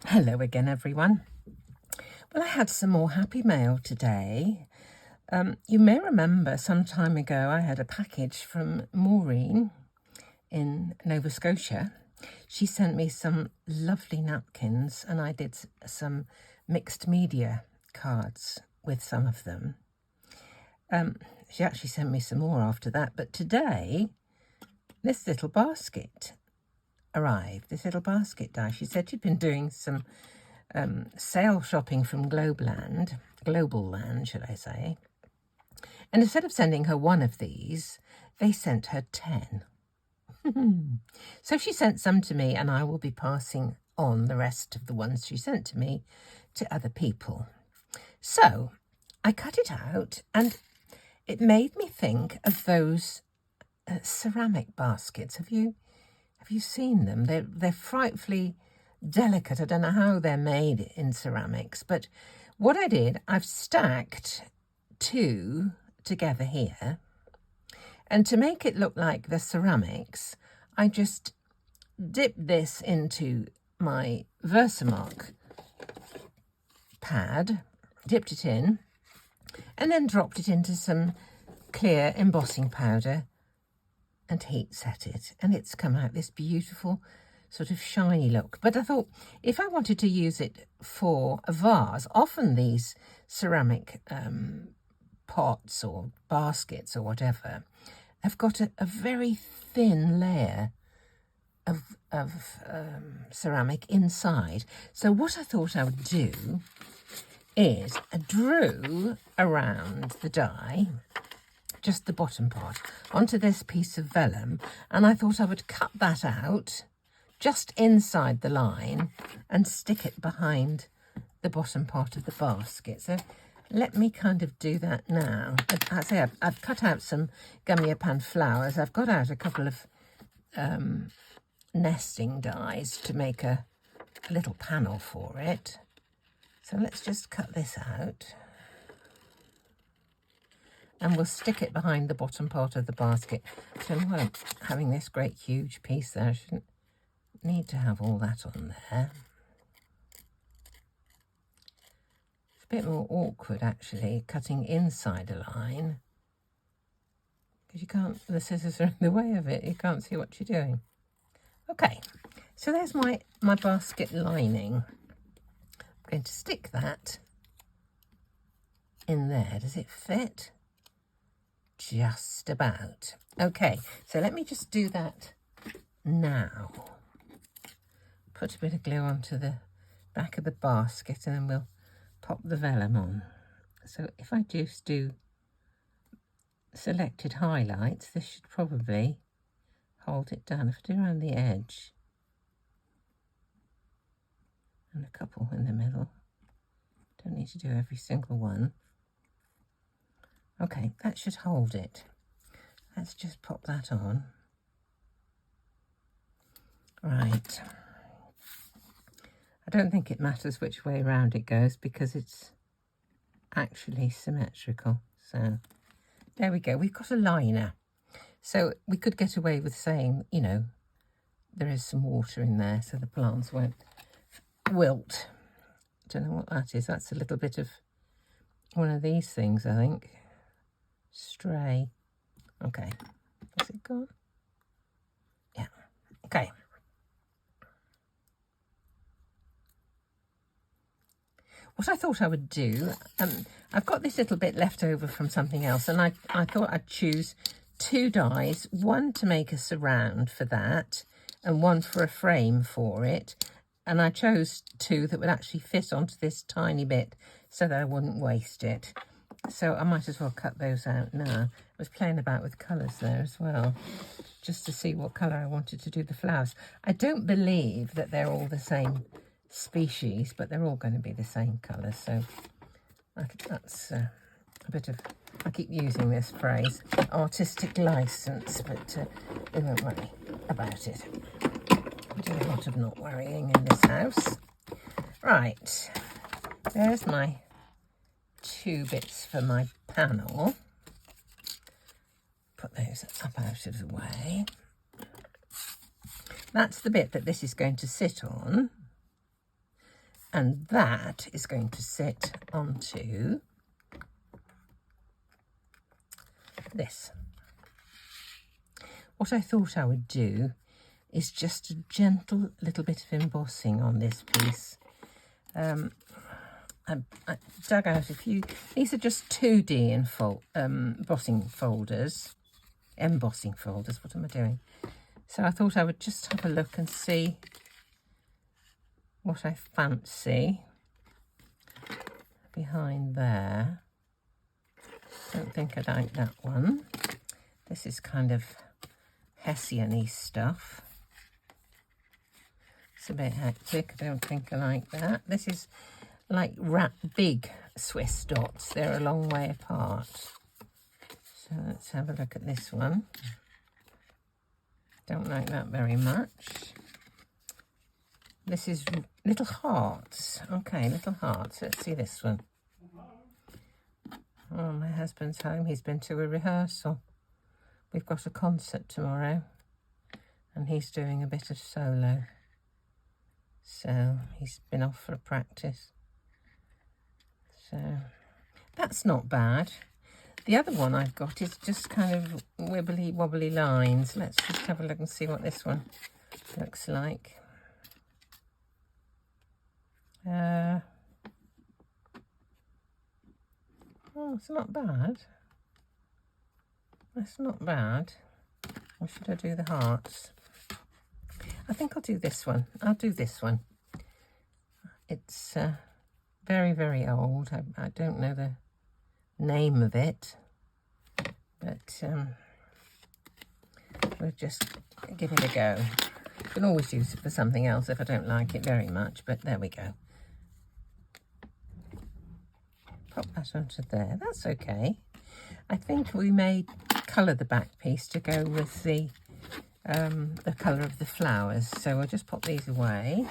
Hello again, everyone. Well, I had some more happy mail today. You may remember some time ago I had a package from Maureen in Nova Scotia. She sent me some lovely napkins and I did some mixed media cards with some of them. She actually sent me some more after that, but today this little basket arrived, this little basket die. She said she'd been doing some sale shopping from Globleland, should I say. And instead of sending her one of these, they sent her 10. So she sent some to me and I will be passing on the rest of the ones she sent to me to other people. So I cut it out and it made me think of those ceramic baskets. Have you seen them? They're frightfully delicate. I don't know how they're made in ceramics, but what I did, I've stacked 2 together here, and to make it look like the ceramics, I just dipped this into my Versamark pad, dipped it in, and then dropped it into some clear embossing powder and heat set it, and it's come out this beautiful sort of shiny look. But I thought if I wanted to use it for a vase, often these ceramic pots or baskets or whatever have got a very thin layer of ceramic inside. So what I thought I would do is I drew around the die, just the bottom part, onto this piece of vellum, and I thought I would cut that out just inside the line and stick it behind the bottom part of the basket. So let me kind of do that now. I've cut out some Gummiapan flowers. I've got out a couple of nesting dies to make a little panel for it. So let's just cut this out. And we'll stick it behind the bottom part of the basket. So while I'm having this great huge piece there, I shouldn't need to have all that on there. It's a bit more awkward actually, cutting inside a line, because you can't, the scissors are in the way of it, you can't see what you're doing. Okay, so there's my basket lining. I'm going to stick that in there. Does it fit? Just about. Okay, so let me just do that now. Put a bit of glue onto the back of the basket and then we'll pop the vellum on. So if I just do selected highlights, this should probably hold it down. If I do around the edge and a couple in the middle, don't need to do every single one. Okay, that should hold it. Let's just pop that on. Right. I don't think it matters which way around it goes because it's actually symmetrical. So there we go. We've got a liner. So we could get away with saying, you know, there is some water in there so the plants won't wilt. Don't know what that is. That's a little bit of one of these things, I think. Stray. Okay. Is it gone? Yeah. Okay. What I thought I would do, I've got this little bit left over from something else, and I thought I'd choose 2 dies, one to make a surround for that, and one for a frame for it. And I chose 2 that would actually fit onto this tiny bit so that I wouldn't waste it. So I might as well cut those out now. I was playing about with colours there as well, just to see what colour I wanted to do the flowers. I don't believe that they're all the same species, but they're all going to be the same colour. So that's a bit of, I keep using this phrase, artistic licence, but we won't worry about it. We do a lot of not worrying in this house. Right, there's my 2 bits for my panel. Put those up out of the way. That's the bit that this is going to sit on. And that is going to sit onto this. What I thought I would do is just a gentle little bit of embossing on this piece. I dug out a few. These are just 2D embossing folders. What am I doing? So I thought I would just have a look and see what I fancy behind there. Don't think I like that one. This is kind of Hessian-y stuff. It's a bit hectic. I don't think I like that. This is like big Swiss dots. They're a long way apart. So let's have a look at this one. Don't like that very much. This is little hearts. Okay, little hearts. Let's see this one. Oh, my husband's home. He's been to a rehearsal. We've got a concert tomorrow, and he's doing a bit of solo. So he's been off for a practice. So that's not bad. The other one I've got is just kind of wibbly wobbly lines. Let's just have a look and see what this one looks like. Oh, it's not bad. That's not bad. Or should I do the hearts? I think I'll do this one. I'll do this one. It's very, very old. I don't know the name of it, but we'll just give it a go. You can always use it for something else if I don't like it very much, but there we go. Pop that onto there. That's okay. I think we may colour the back piece to go with the colour of the flowers. So we'll just pop these away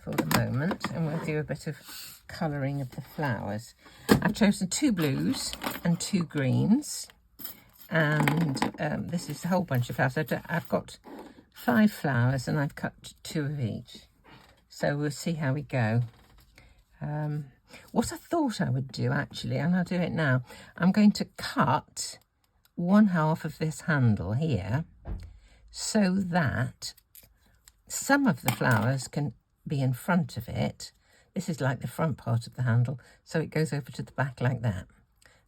for the moment, and we'll do a bit of colouring of the flowers. I've chosen 2 blues and 2 greens, and this is a whole bunch of flowers. I've got 5 flowers and I've cut 2 of each. So we'll see how we go. What I thought I would do actually, and I'll do it now, I'm going to cut 1/2 of this handle here so that some of the flowers can be in front of it. This is like the front part of the handle, so it goes over to the back like that.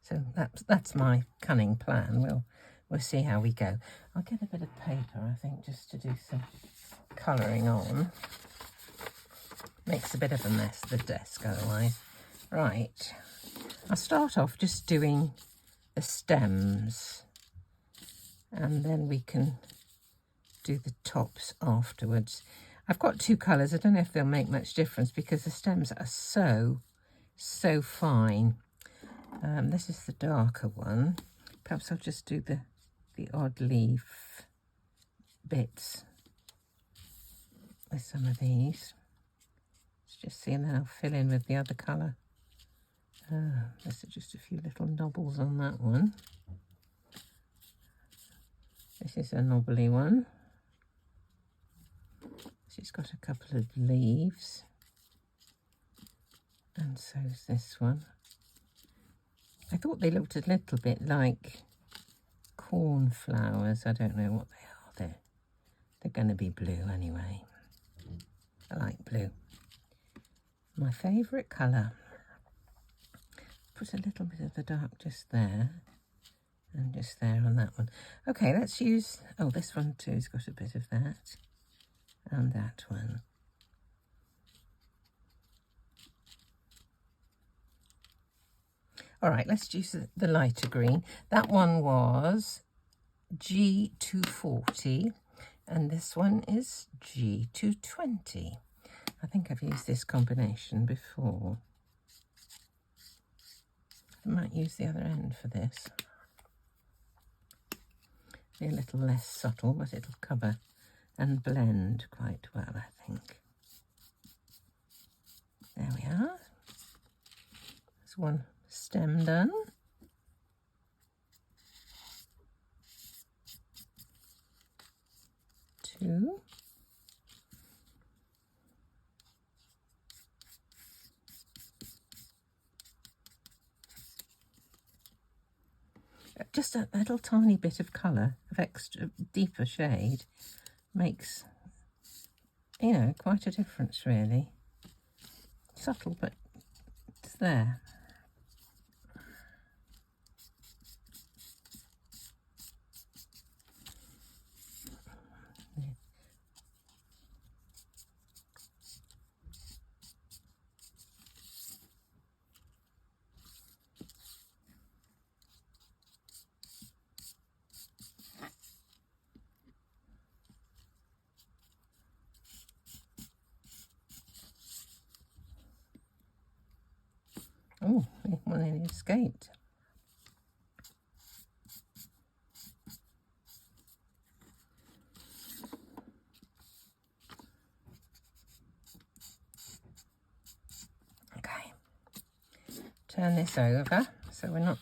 So that's my cunning plan. We'll see how we go. I'll get a bit of paper, I think, just to do some colouring on. Makes a bit of a mess, the desk, otherwise. Right, I'll start off just doing the stems, and then we can do the tops afterwards. I've got 2 colours. I don't know if they'll make much difference because the stems are so fine. This is the darker one. Perhaps I'll just do the odd leaf bits with some of these. Let's just see, and then I'll fill in with the other colour. There's just a few little knobbles on that one. This is a knobbly one. She's got a couple of leaves, and so's this one. I thought they looked a little bit like cornflowers. I don't know what they are. They're going to be blue anyway. I like blue. My favourite colour. Put a little bit of the dark just there, and just there on that one. Okay, let's use, oh, this one too has got a bit of that, and that one. All right, let's use the lighter green. That one was G240, and this one is G220. I think I've used this combination before. I might use the other end for this. Be a little less subtle, but it'll cover and blend quite well, I think. There we are. There's one stem done. Two. just a little tiny bit of colour, of extra deeper shade, makes, you know, quite a difference really. Subtle, but it's there. Oh, one nearly escaped. Okay, turn this over so we're not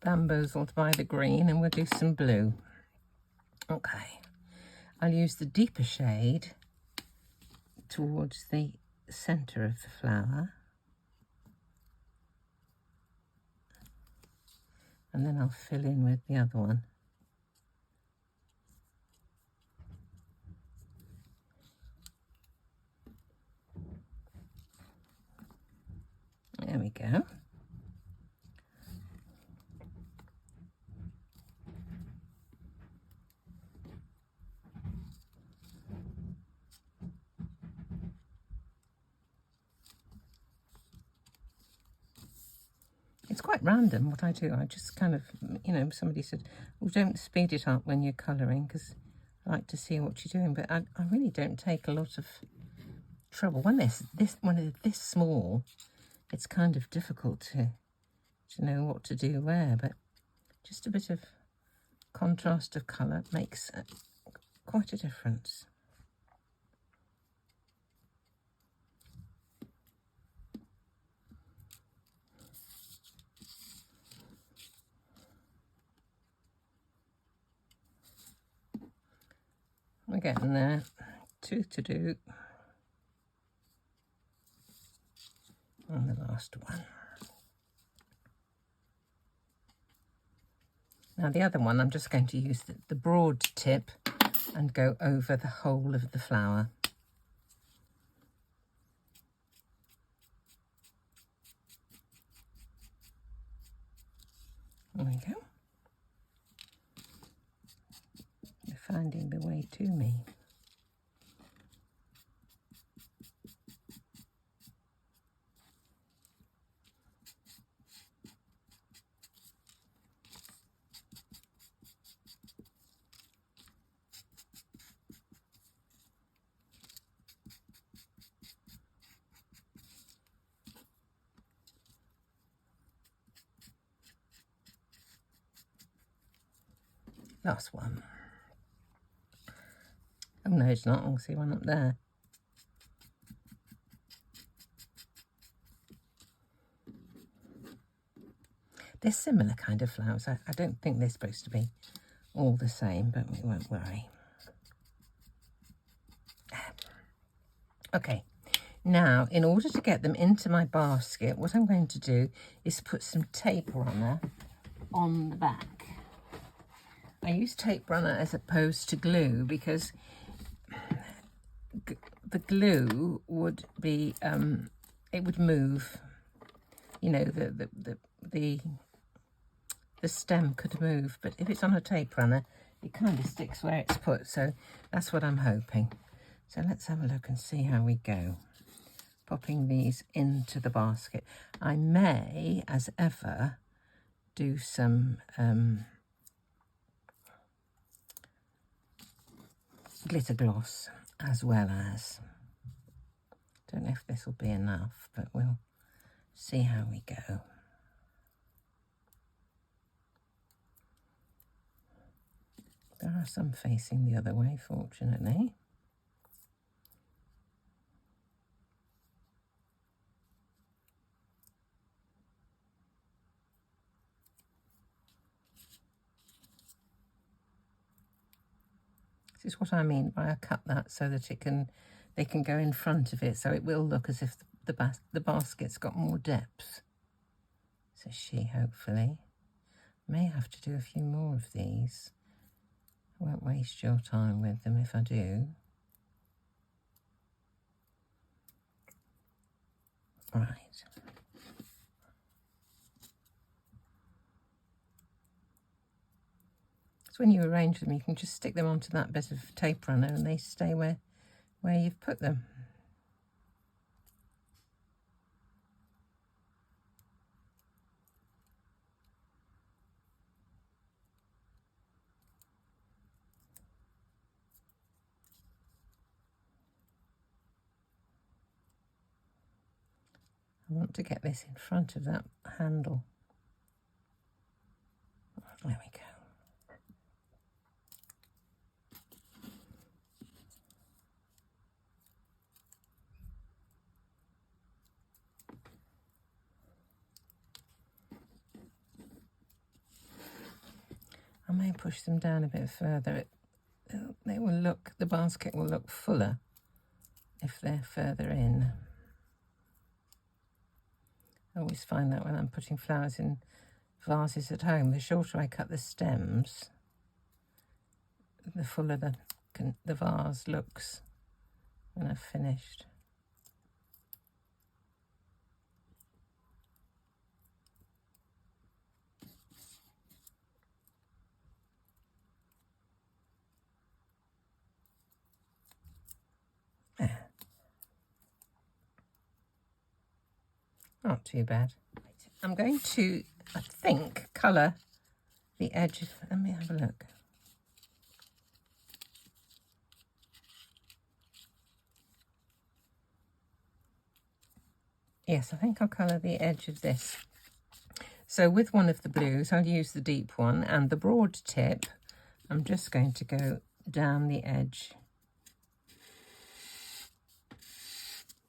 bamboozled by the green, and we'll do some blue. Okay, I'll use the deeper shade towards the centre of the flower. And then I'll fill in with the other one. There we go. It's quite random what I do. I just kind of, you know, somebody said, well, don't speed it up when you're colouring because I like to see what you're doing. But I really don't take a lot of trouble. When it's this small, it's kind of difficult to know what to do where. But just a bit of contrast of colour makes quite a difference. We're getting there. 2 to do. And the last one. Now the other one, I'm just going to use the broad tip and go over the whole of the flower. There we go. They're finding the way to me. Last one. Oh no, it's not. I can see one up there. They're similar kind of flowers. I don't think they're supposed to be all the same, but we won't worry. Okay, now in order to get them into my basket, what I'm going to do is put some tape runner on the back. I use tape runner as opposed to glue because the glue would be, it would move, you know, the stem could move, but if it's on a tape runner, it kind of sticks where it's put, so that's what I'm hoping. So let's have a look and see how we go. Popping these into the basket. I may, as ever, do some glitter gloss as well as. Don't know if this will be enough, but we'll see how we go. There are some facing the other way, fortunately. This is what I mean by I cut that so that they can go in front of it, so it will look as if the basket's got more depth. Says she, hopefully. May have to do a few more of these. I won't waste your time with them if I do. Right. So when you arrange them, you can just stick them onto that bit of tape runner and they stay where you've put them. I want to get this in front of that handle. There we go. I may push them down a bit further. They will look, the basket will look fuller if they're further in. I always find that when I'm putting flowers in vases at home, the shorter I cut the stems, the fuller the vase looks when I've finished. There. Not too bad. I'm going to, I think, colour the edge. Let me have a look. Yes, I think I'll colour the edge of this. So with one of the blues, I'll use the deep one, and the broad tip, I'm just going to go down the edge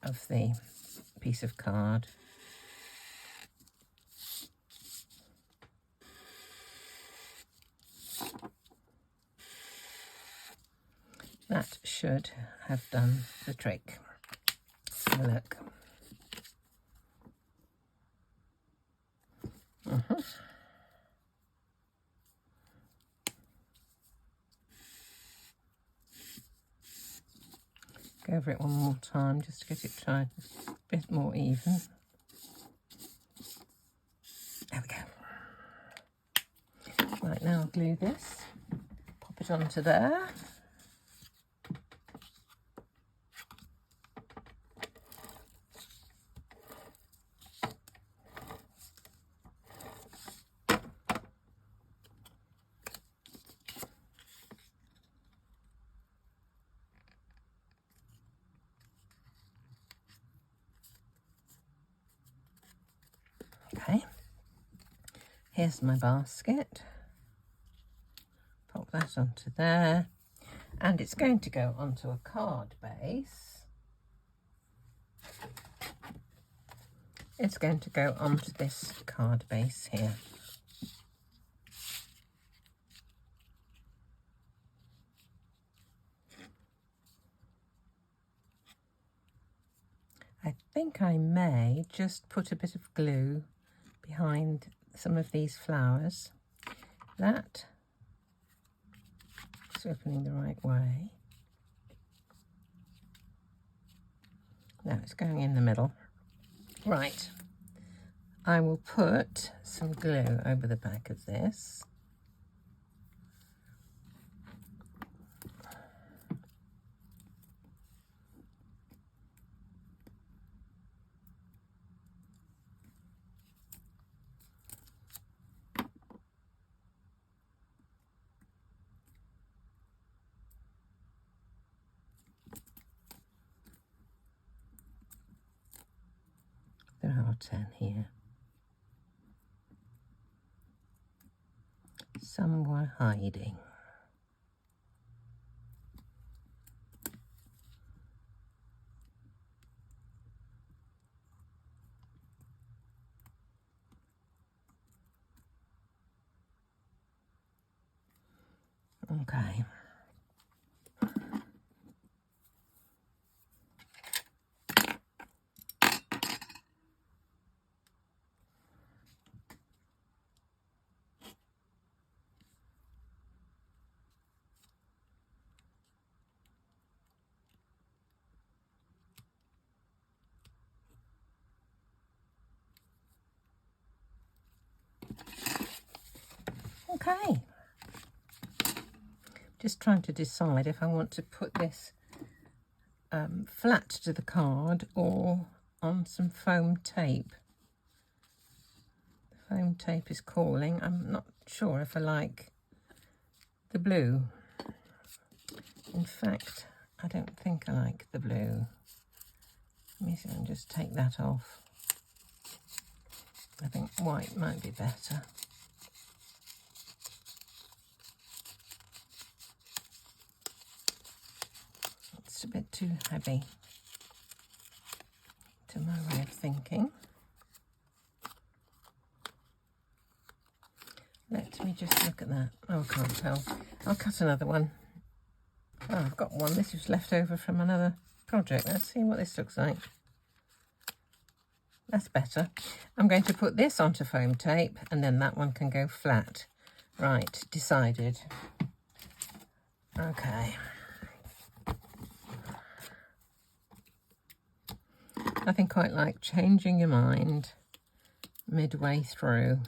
of the piece of card. That should have done the trick. Have a look. Go over it one more time just to get it tried a bit more even. There we go. Right, now I'll glue this, pop it onto there. Okay, here's my basket. Pop that onto there, and it's going to go onto a card base. It's going to go onto this card base here. I think I may just put a bit of glue behind some of these flowers. That is opening the right way. No, it's going in the middle. Right, I will put some glue over the back of this. There are 10 here. Some were hiding. Okay. Okay. Just trying to decide if I want to put this flat to the card or on some foam tape. The foam tape is calling. I'm not sure if I like the blue. In fact, I don't think I like the blue. Let me see, I'll just take that off. I think white might be better. It's a bit too heavy to my way of thinking. Let me just look at that. Oh, I can't tell. I'll cut another one. Oh, I've got one. This was left over from another project. Let's see what this looks like. That's better. I'm going to put this onto foam tape and then that one can go flat. Right, decided. Okay. Nothing quite like changing your mind midway through.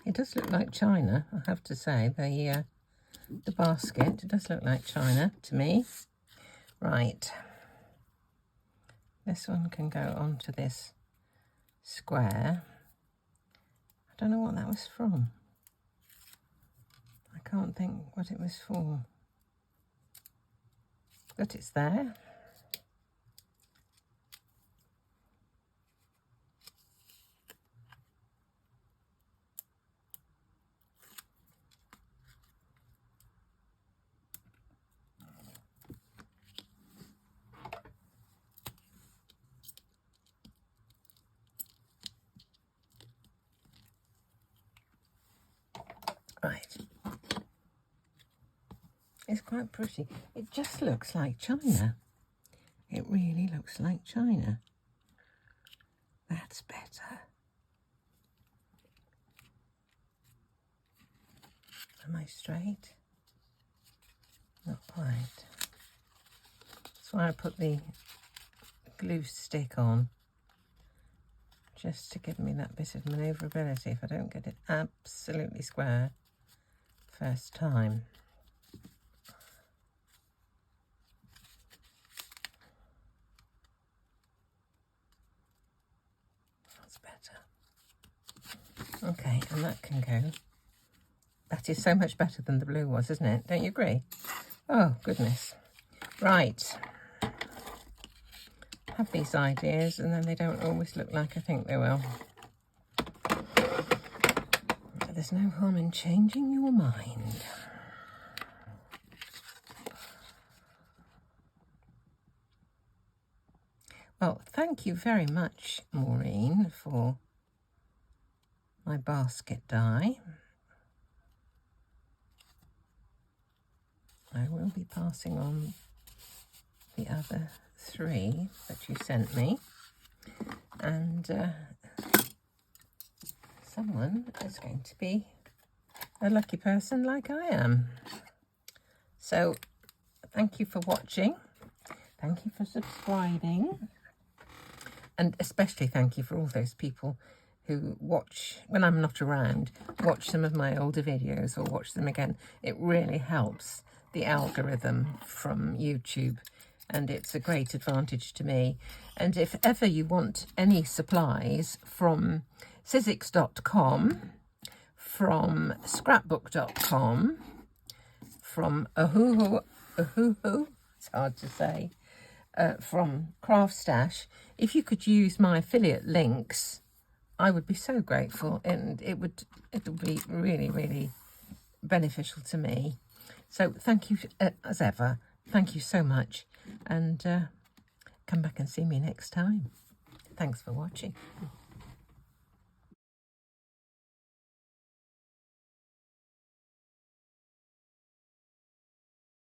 It does look like china, I have to say. The basket, it does look like china to me. Right. This one can go onto this square. I don't know what that was from. I can't think what it was for. But it's there. Right. It's quite pretty. It just looks like china. It really looks like china. That's better. Am I straight? Not quite. That's why I put the glue stick on. Just to give me that bit of manoeuvrability if I don't get it absolutely square first time. That's better. Okay, and that can go. That is so much better than the blue was, isn't it? Don't you agree? Oh, goodness. Right. Have these ideas and then they don't always look like I think they will. But there's no harm in changing your mind. Well, thank you very much, Maureen, for my basket die. I will be passing on the other 3 that you sent me, and someone is going to be a lucky person like I am. So thank you for watching, thank you for subscribing, and especially thank you for all those people who watch, when I'm not around, watch some of my older videos or watch them again. It really helps the algorithm from YouTube, and it's a great advantage to me. And if ever you want any supplies from Sizzix.com, from scrapbook.com, from Ohuhu, it's hard to say, from Craft Stash, if you could use my affiliate links, I would be so grateful, and it would be really, really beneficial to me. So thank you as ever. Thank you so much, and come back and see me next time. Thanks for watching.